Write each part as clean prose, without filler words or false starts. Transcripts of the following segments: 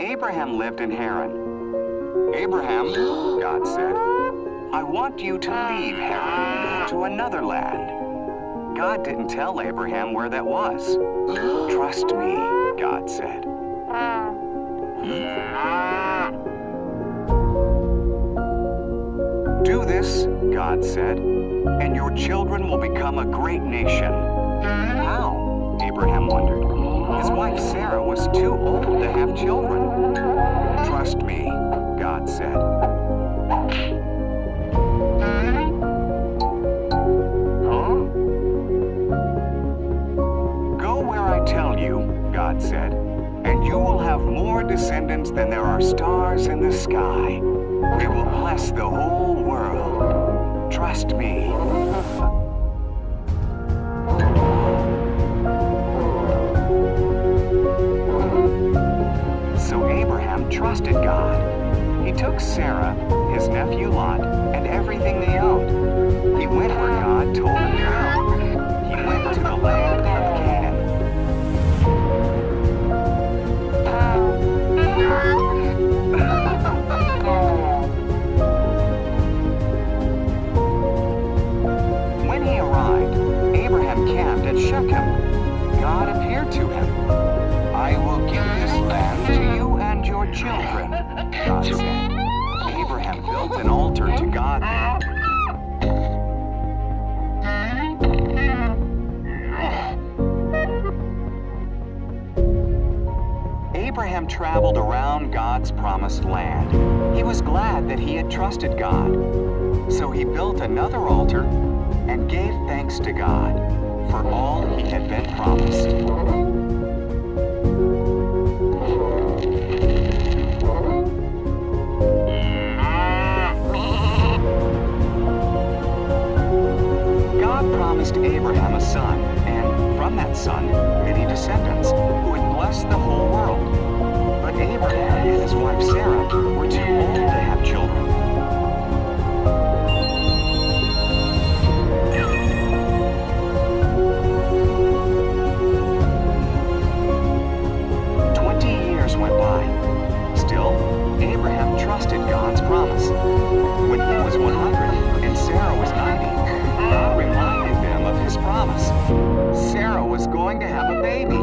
Abraham lived in Haran. Abraham, God said, I want you to leave Haran and go to another land. God didn't tell Abraham where that was. Trust me, God said. Do this, God said, and your children will become a great nation. How? Abraham wondered. His wife Sarah was too old to have children. Trust me, God said. Go where I tell you, God said, and you will have more descendants than there are stars in the sky. They will bless the whole world. Trust me. So Abraham trusted God. He took Sarah, his nephew Lot, and everything they owned. He went where God told him to go. He went to the land of Canaan. When he arrived, Abraham camped at Shechem. God appeared to him. I will give this land to you and your children, God said. Abraham built an altar to God there. Abraham traveled around God's promised land. He was glad that he had trusted God. So he built another altar and gave thanks to God for all he had been promised. God promised Abraham a son, and from that son, many descendants, who would bless the whole world. But Abraham and his wife Sarah were too old to have children. Went by. Still, Abraham trusted God's promise. When he was 100 and Sarah was 90, God reminded them of his promise. Sarah was going to have a baby.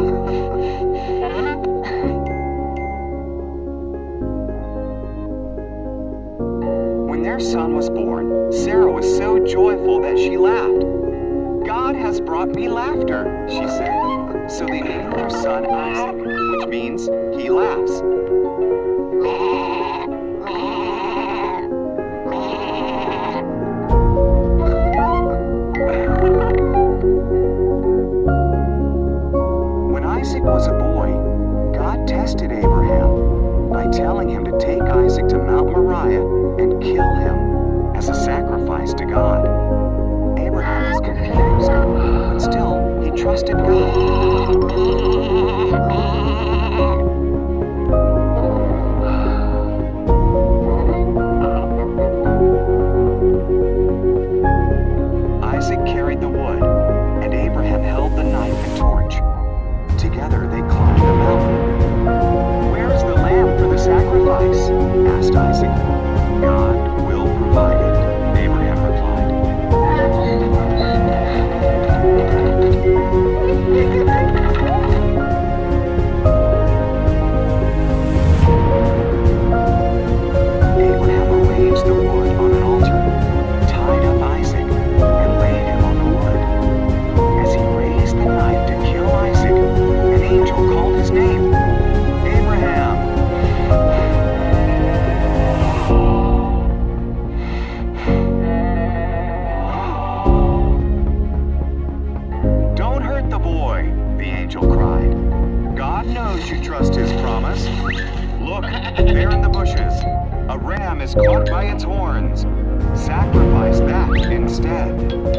When their son was born, Sarah was so joyful that she laughed. God has brought me laughter, she said. So they named their son Isaac, which means he laughs. When Isaac was a boy, God tested Abraham by telling him to take Isaac to Mount Moriah and kill him as a sacrifice to God. Abraham was confused, but still he trusted God. Isaac carried the wood, and Abraham held the knife and torch. Together they climbed the mountain. "Where is the lamb for the sacrifice?" asked Isaac. "God will provide it," Abraham replied. Abraham arranged the wood on an altar, tied up Isaac, and laid him on the wood. As he raised the knife to kill Isaac, an angel called his name, Abraham. "Don't hurt the boy," the angel cried. "God knows you trust his promise. Look, there in the bushes, a ram is caught by its horns. Sacrifice that instead."